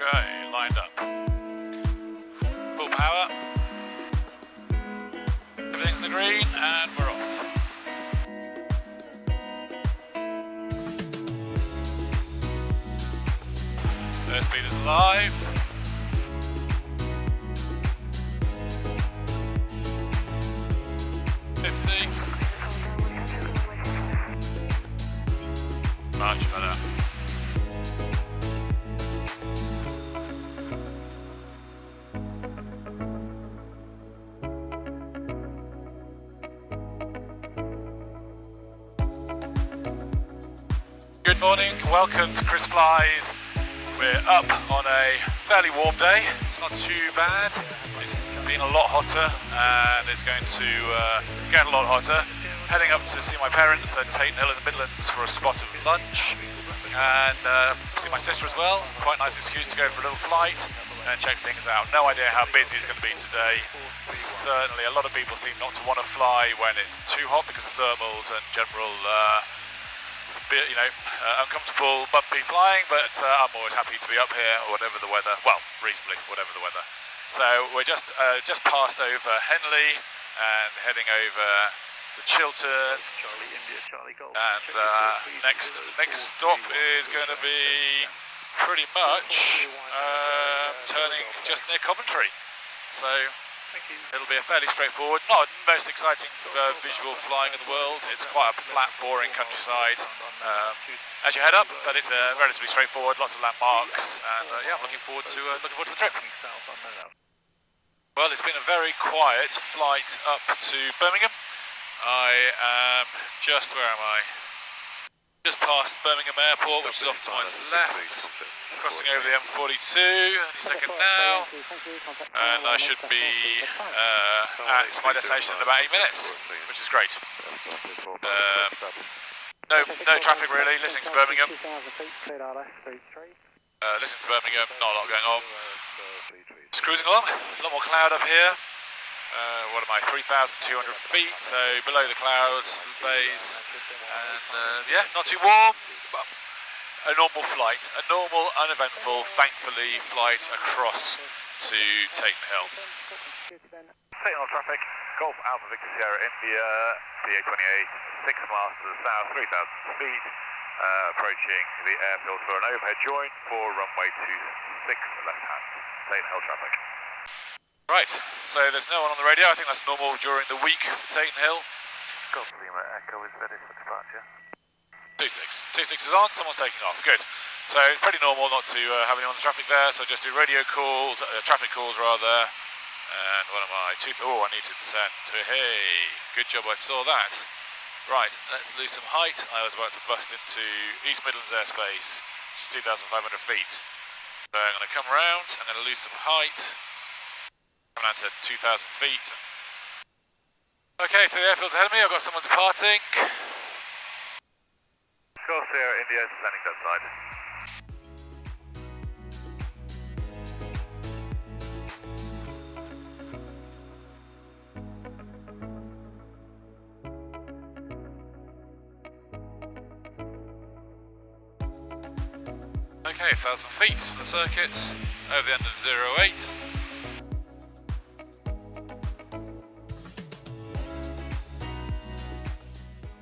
Okay, lined up. Full power. Everything's in the green and we're off. Airspeed is live. Much better. Good morning, welcome to Chris Flies. We're up on a fairly warm day. It's not too bad. It's been a lot hotter and it's going to get a lot hotter. Heading up to see my parents at Tatenhill in the Midlands for a spot of lunch and see my sister as well. Quite a nice excuse to go for a little flight and check things out. No idea how busy it's going to be today. Certainly a lot of people seem not to want to fly when it's too hot because of thermals and general uncomfortable, bumpy flying, but I'm always happy to be up here, whatever the weather. Well, reasonably, whatever the weather. So we're just passed over Henley and heading over the Chiltern, and next stop is going to be pretty much turning just near Coventry. So it'll be a fairly straightforward, not the most exciting visual flying in the world. It's quite a flat, boring countryside as you head up, but it's relatively straightforward, lots of landmarks, and yeah, I'm looking forward to the trip. Well, it's been a very quiet flight up to Birmingham. I am just, where am I? Just past Birmingham Airport, which is off to my left, crossing over the M42 any second now, and I should be at my destination in about 8 minutes, which is great. No traffic really, listening to Birmingham. Listening to Birmingham, not a lot going on. Just cruising along, a lot more cloud up here. What am I, 3,200 feet, so below the clouds, base, and yeah, not too warm, but a normal flight, a normal, uneventful, thankfully, flight across to Tatenhill. Tatenhill traffic, Golf Alpha Victor Sierra India, CA28, 6 miles to the south, 3,000 feet, approaching the airfield for an overhead join for runway 26 left hand, Tatenhill traffic. Right, so there's no one on the radio. I think that's normal during the week for Tatenhill. Golf Lima Echo is ready for departure. 26 is on, someone's taking off, good. So it's pretty normal not to have anyone on the traffic there, so just do radio calls, traffic calls rather. And what am I? I need to descend. Hey, good job I saw that. Right, let's lose some height. I was about to bust into East Midlands airspace, which is 2,500 feet. So I'm going to come around, I'm going to lose some height. Coming down to 2,000 feet. Okay, so the airfield's ahead of me, I've got someone departing. Golf Sierra India is landing that side. Okay, 1,000 feet for the circuit, over the end of 08.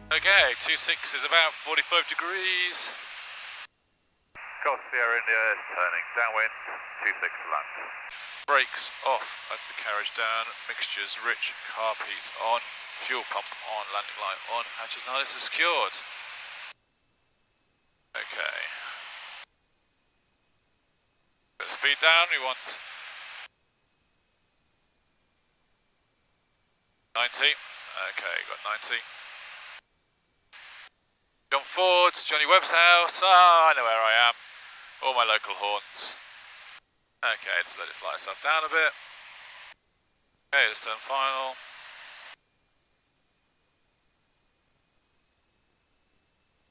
Okay, 26 is about 45 degrees. Golf Sierra India is turning downwind, 26 to land. Brakes off, open the carriage down, mixtures rich, carpeets on, fuel pump on, landing light on, hatches now is secured. Okay. Put the speed down, we want 90. Okay, got 90. John Ford's, Johnny Webb's house. I know where I am. All my local haunts. Okay, just let it fly itself down a bit. Okay, let's turn final.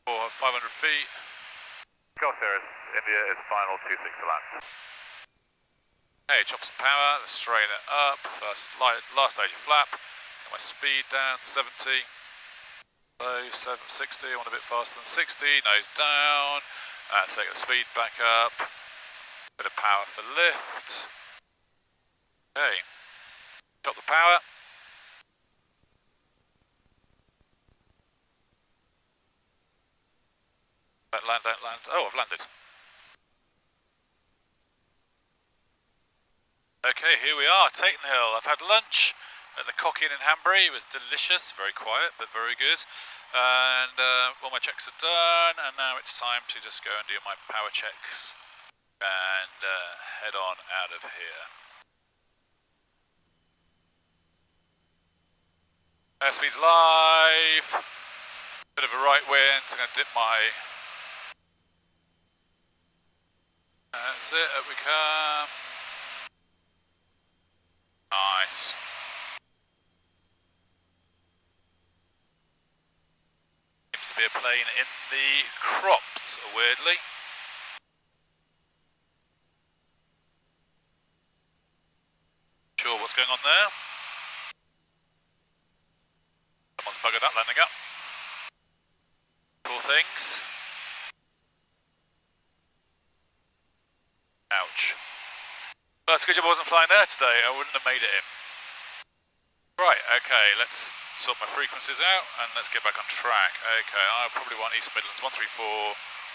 For 500 feet. Golf Sierra India is final, 26 to land. Okay, chop some power, let's straighten it up. Last stage of flap. Get my speed down, 70. Low, 760, I want a bit faster than 60, nose down. Let's take the speed back up. Bit of power for lift. Okay, got the power. Don't land, don't land. Oh, I've landed. Okay, here we are, Tatenhill. I've had lunch at the Cock Inn in Hanbury. It was delicious, very quiet, but very good. And all my checks are done, and now it's time to just go and do my power checks and head on out of here. Airspeed's live. Bit of a right wind. I'm going to dip my... That's it, up we come. Nice. Seems to be a plane in the crops, weirdly. Sure what's going on there. Someone's buggered that landing up. Poor things. Ouch. Well, that's a good job I wasn't flying there today. I wouldn't have made it in. Right, okay, let's sort my frequencies out and let's get back on track. Okay, I probably want East Midlands 134,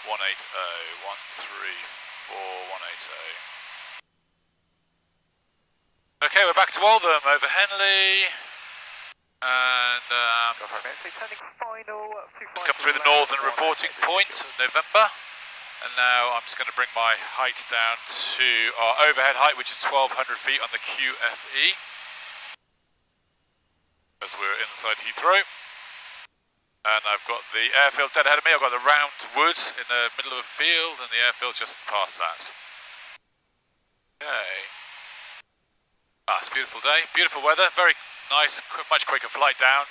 180, 134, 180. Okay, we're back to Waltham over Henley. And just come through the northern reporting point of November. And now I'm just going to bring my height down to our overhead height, which is 1,200 feet on the QFE. As we're inside Heathrow. And I've got the airfield dead ahead of me. I've got the round wood in the middle of a field, and the airfield's just past that. Okay. Ah, it's a beautiful day. Beautiful weather. Very nice, much quicker flight down.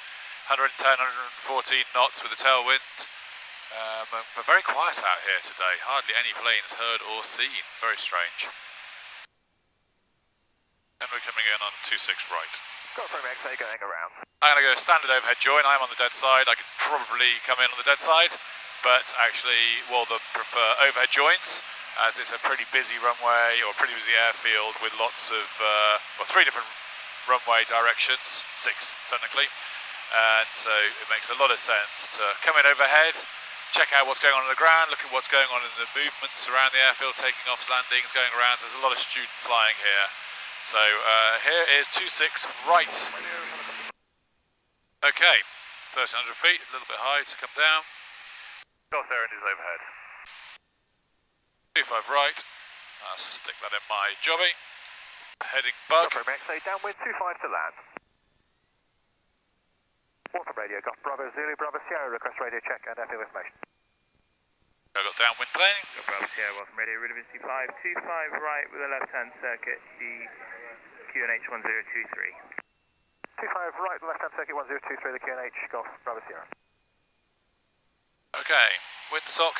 110, 114 knots with a tailwind. But very quiet out here today. Hardly any planes heard or seen. Very strange. And we're coming in on 26 right. Got from XA going around. I'm going to go standard overhead join. I'm on the dead side. I could probably come in on the dead side, but actually Waltham prefer overhead joins, as it's a pretty busy runway or a pretty busy airfield with lots of, well, 3 different runway directions, 6 technically, and so it makes a lot of sense to come in overhead, check out what's going on the ground, look at what's going on in the movements around the airfield, taking offs, landings, going around. So there's a lot of student flying here. So here is 26 right. Okay, 1,300 feet, a little bit high to come down. North Errand is overhead. 25 right. I'll stick that in my jobby. Heading bug. Got from XA downwind 25 to land. Waltham radio, got Bravo Zulu, Bravo Sierra, request radio check and airfield information. I got downwind plane. Got Bravo Sierra, Waltham radio, Redundancy 5, 25 right with a left-hand circuit, the QNH 1023. 25 right, left-hand circuit 1023, the QNH, Golf, Bravo Sierra. Okay, windsock.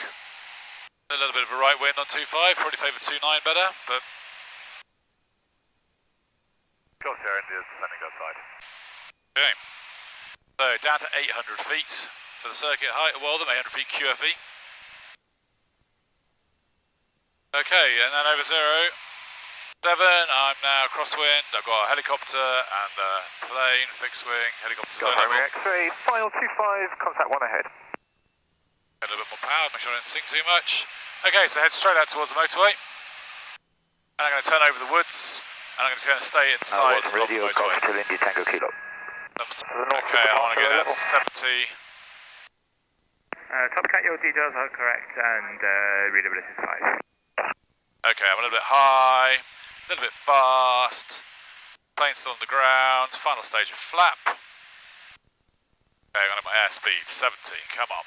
A little bit of a right wind on 25, probably favour 29 better, but... Golf Sierra is landing outside. Okay. So down to 800 feet for the circuit height of Waltham, 800 feet QFE. Okay, and then over 07, I'm now crosswind. I've got a helicopter and a plane, fixed wing, helicopter's low level. X-ray, final 25, contact 1 ahead. Get a little bit more power, make sure I don't sing too much. Okay, so head straight out towards the motorway. And I'm going to turn over the woods, and I'm going to stay inside of the motorway. India Tango Kilo. Okay, I want to get down to 70. Top Cat, your details are correct, and readability is 5. Okay, I'm a little bit high, a little bit fast. Plane still on the ground, final stage of flap. Okay, I'm going to my airspeed, 70, come on.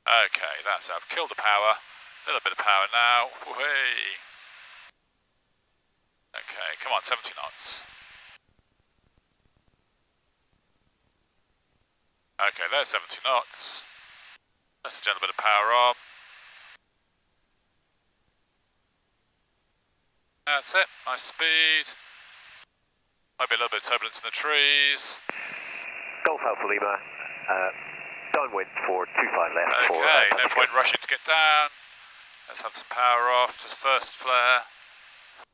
Okay, that's it, I've killed the power. A little bit of power now, whee. Okay, come on, 70 knots. Okay, there's 70 knots. That's a gentle bit of power on. That's it, nice speed. Might be a little bit of turbulence in the trees. Golf Alpha Lima, downwind for 25 left. Okay, no point rushing to get down. Let's have some power off, just first flare.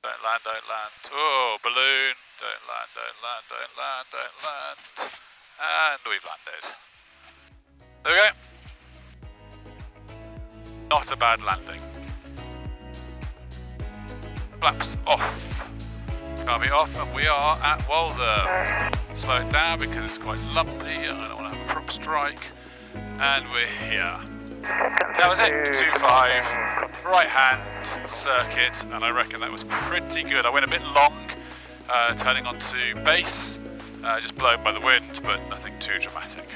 Don't land, don't land. Oh, balloon. Don't land, don't land, don't land, don't land. And we've landed. There we go. Not a bad landing. Flaps off. Carby off, and we are at Waltham. Slow it down because it's quite lumpy and I don't want to have a prop strike. And we're here. That was it, 2.5, right hand circuit, and I reckon that was pretty good. I went a bit long, turning onto base, just blown by the wind, but nothing too dramatic.